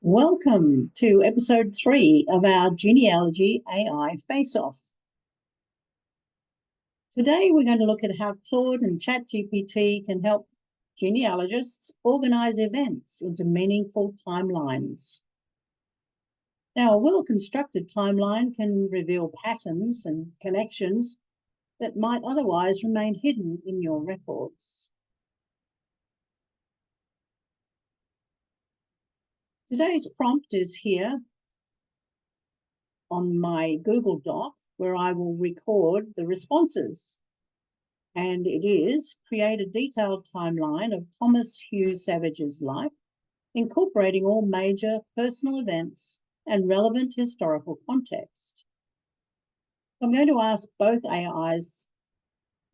Welcome to episode 3 of our Genealogy AI Face-Off. Today we're going to look at how Claude and Chat GPT can help genealogists organise events into meaningful timelines. Now, a well-constructed timeline can reveal patterns and connections that might otherwise remain hidden in your records. Today's prompt is here on my Google Doc, where I will record the responses. And it is create a detailed timeline of Thomas Hugh Savage's life, incorporating all major personal events and relevant historical context. I'm going to ask both AIs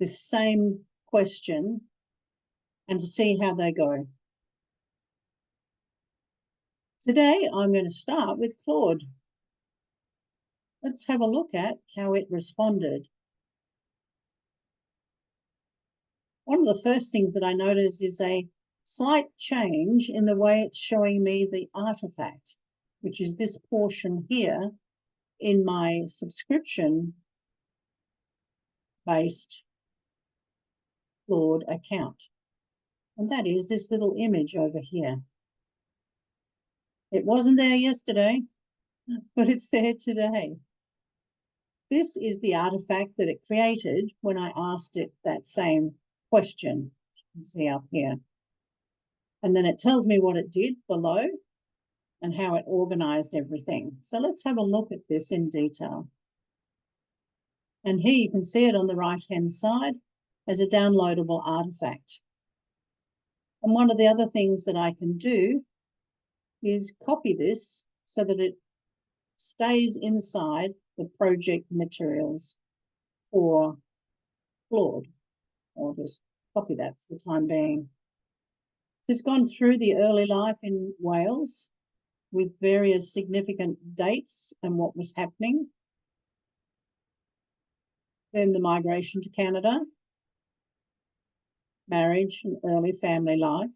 the same question and to see how they go. Today, I'm going to start with Claude. Let's have a look at how it responded. One of the first things that I noticed is a slight change in the way it's showing me the artifact, which is this portion here in my subscription-based Claude account. And that is this little image over here. It wasn't there yesterday, but it's there today. This is the artifact that it created when I asked it that same question. You can see up here. And then it tells me what it did below and how it organized everything. So let's have a look at this in detail. And here you can see it on the right-hand side as a downloadable artifact. And one of the other things that I can do is copy this so that it stays inside the project materials for Claude. I'll just copy that for the time being. It's gone through the early life in Wales with various significant dates and what was happening. Then the migration to Canada, marriage and early family life,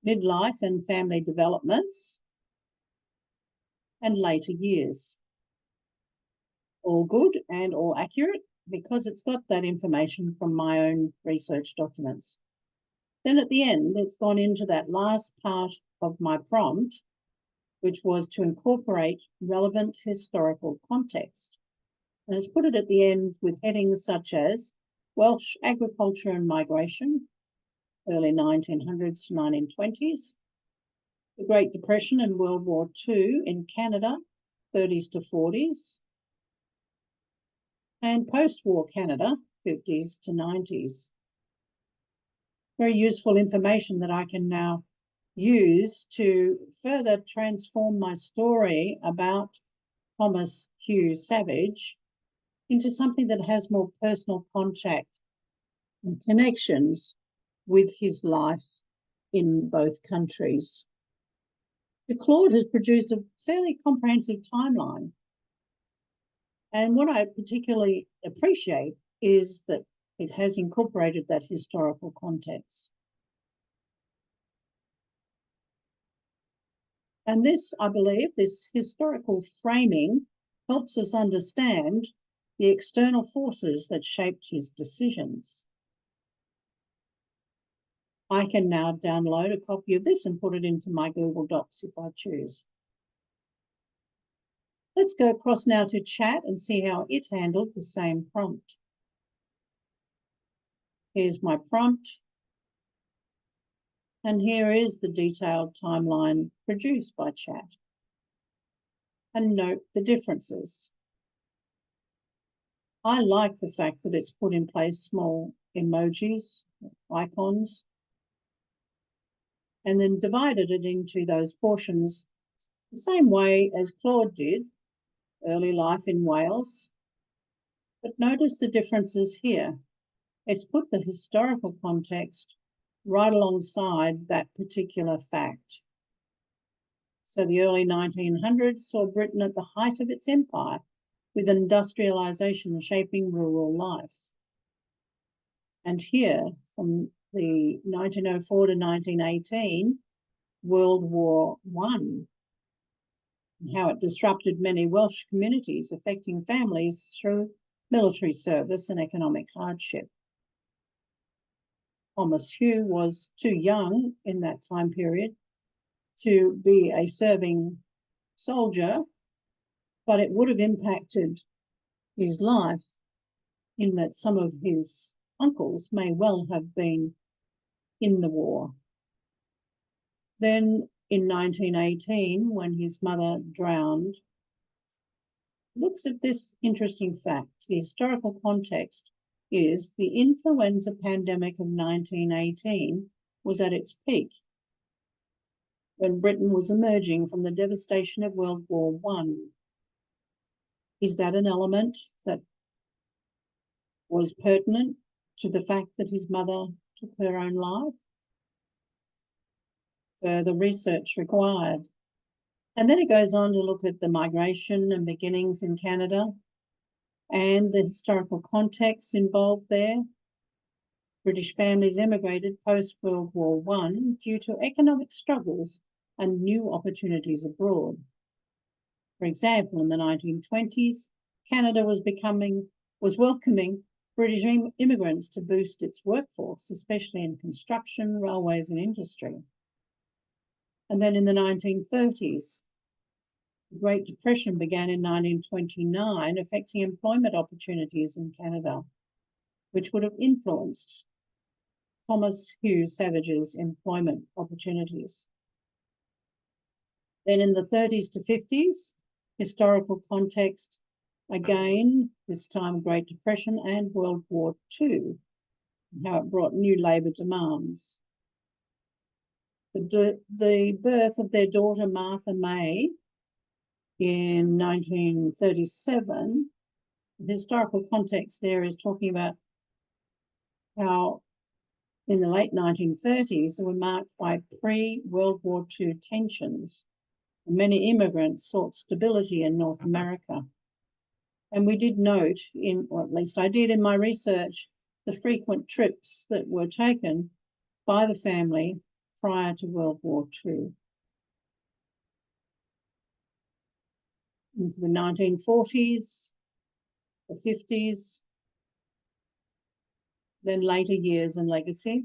midlife and family developments, and later years. All good and all accurate because it's got that information from my own research documents. Then at the end, it's gone into that last part of my prompt, which was to incorporate relevant historical context. And it's put it at the end with headings such as Welsh agriculture and migration, early 1900s to 1920s, the Great Depression and World War II in Canada, 30s to 40s, and post-war Canada, 50s to 90s. Very useful information that I can now use to further transform my story about Thomas Hugh Savage into something that has more personal contact and connections with his life in both countries. The Claude has produced a fairly comprehensive timeline. And what I particularly appreciate is that it has incorporated that historical context. And this, I believe, this historical framing helps us understand the external forces that shaped his decisions. I can now download a copy of this and put it into my Google Docs if I choose. Let's go across now to Chat and see how it handled the same prompt. Here's my prompt. And here is the detailed timeline produced by Chat. And note the differences. I like the fact that it's put in place small emojis, icons, and then divided it into those portions the same way as Claude did, early life in Wales. But notice the differences here. It's put the historical context right alongside that particular fact. So the early 1900s saw Britain at the height of its empire, with industrialisation shaping rural life. And here, from the 1904 to 1918 World War I, and how it disrupted many Welsh communities, affecting families through military service and economic hardship. Thomas Hugh was too young in that time period to be a serving soldier, but it would have impacted his life in that some of his uncles may well have been in the war. Then in 1918, when his mother drowned, looks at this interesting fact. The historical context is the influenza pandemic of 1918 was at its peak when Britain was emerging from the devastation of World War I. Is that an element that was pertinent to the fact that his mother took her own life? Further research required. And then it goes on to look at the migration and beginnings in Canada and the historical context involved there. British families emigrated post-World War I due to economic struggles and new opportunities abroad. For example, in the 1920s, Canada was welcoming British immigrants to boost its workforce, especially in construction, railways, and industry. And then in the 1930s, the Great Depression began in 1929, affecting employment opportunities in Canada, which would have influenced Thomas Hugh Savage's employment opportunities. Then in the 30s to 50s, historical context, again, this time Great Depression and World War II, and how it brought new labour demands. The birth of their daughter Martha May in 1937, the historical context there is talking about how in the late 1930s they were marked by pre-World War II tensions. Many immigrants sought stability in North America. And we did note, or at least I did in my research, the frequent trips that were taken by the family prior to World War II. Into the 1940s, the 50s, then later years and legacy.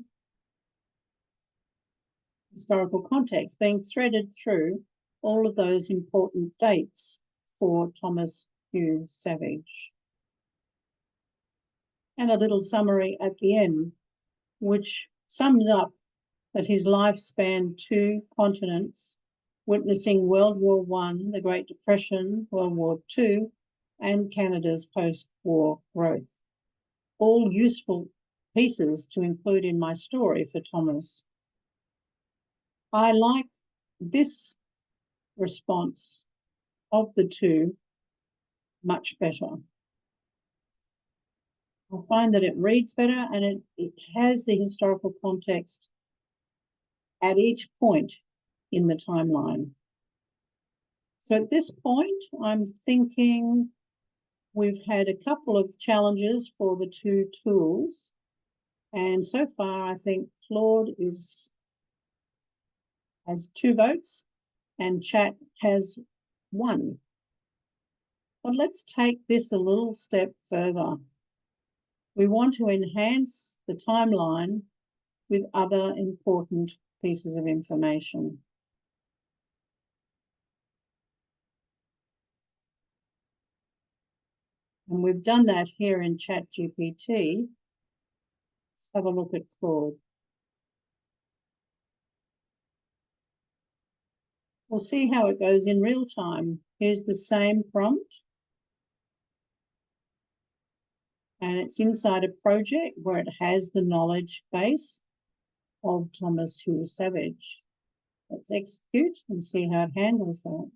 Historical context being threaded through all of those important dates for Thomas Hugh Savage. And a little summary at the end, which sums up that his life spanned 2 continents, witnessing World War I, the Great Depression, World War II, and Canada's post-war growth. All useful pieces to include in my story for Thomas. I like this response of the 2 much better. I find that it reads better and it has the historical context at each point in the timeline. So at this point, I'm thinking we've had a couple of challenges for the 2 tools. And so far, I think Claude has 2 votes and Chat has 1. But let's take this a little step further. We want to enhance the timeline with other important pieces of information. And we've done that here in Chat GPT. Let's have a look at Claude. We'll see how it goes in real time. Here's the same prompt. And it's inside a project where it has the knowledge base of Thomas Hugh Savage. Let's execute and see how it handles that.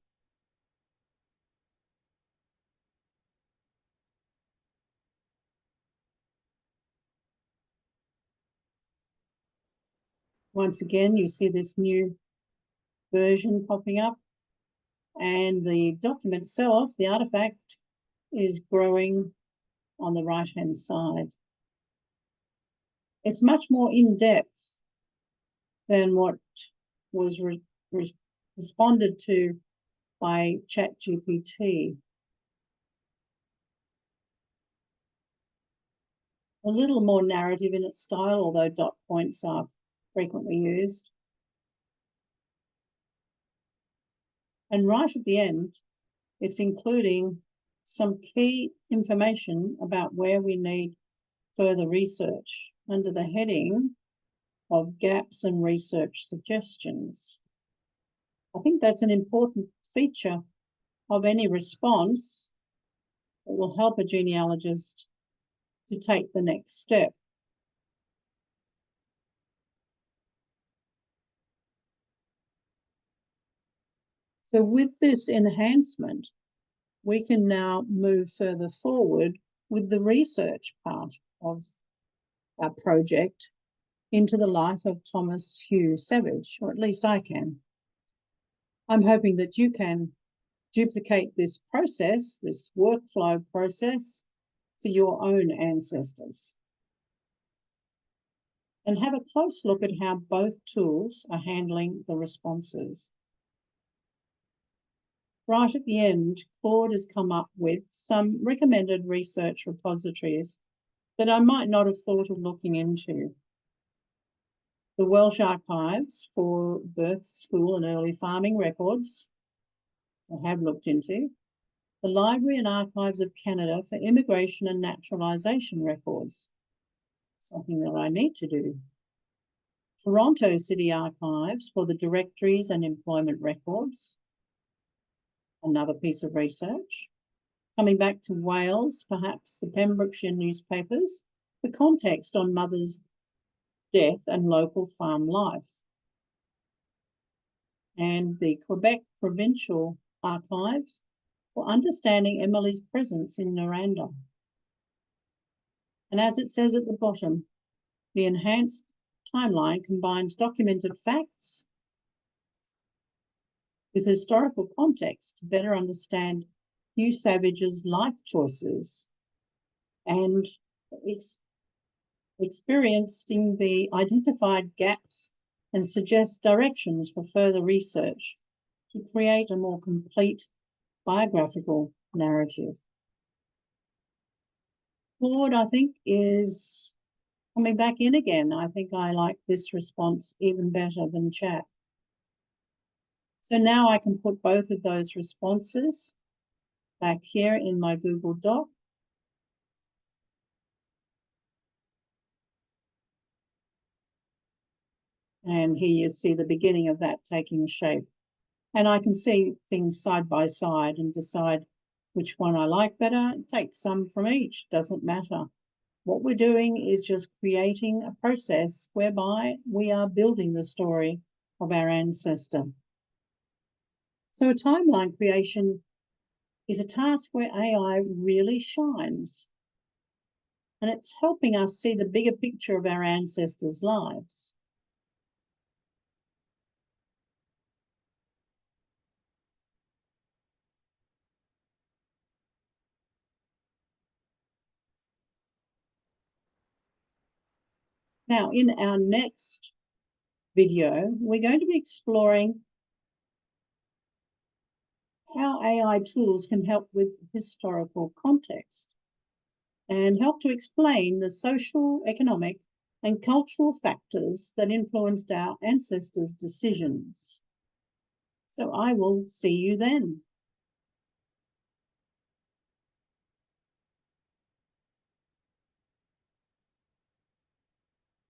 Once again, you see this new version popping up, and the document itself, the artifact, is growing on the right-hand side. It's much more in-depth than what was responded to by Chat GPT. A little more narrative in its style, although dot points are frequently used. And right at the end, it's including some key information about where we need further research under the heading of gaps and research suggestions. I think that's an important feature of any response that will help a genealogist to take the next step. So with this enhancement, we can now move further forward with the research part of our project into the life of Thomas Hugh Savage, or at least I can. I'm hoping that you can duplicate this process, this workflow process, for your own ancestors. And have a close look at how both tools are handling the responses. Right at the end, Claude has come up with some recommended research repositories that I might not have thought of looking into. The Welsh Archives for birth, school and early farming records, I have looked into. The Library and Archives of Canada for immigration and naturalisation records, something that I need to do. Toronto City Archives for the directories and employment records, another piece of research. Coming back to Wales, perhaps the Pembrokeshire newspapers for context on mother's death and local farm life. And the Quebec Provincial Archives for understanding Emily's presence in Noranda. And as it says at the bottom, the enhanced timeline combines documented facts with historical context to better understand Hugh Savage's life choices and experiencing the identified gaps and suggest directions for further research to create a more complete biographical narrative. Claude, I think, is coming back in again. I think I like this response even better than Chat. So now I can put both of those responses back here in my Google Doc. And here you see the beginning of that taking shape. And I can see things side by side and decide which one I like better. Take some from each, doesn't matter. What we're doing is just creating a process whereby we are building the story of our ancestor. So a timeline creation is a task where AI really shines. And it's helping us see the bigger picture of our ancestors' lives. Now, in our next video, we're going to be exploring how AI tools can help with historical context and help to explain the social, economic, and cultural factors that influenced our ancestors' decisions. So I will see you then.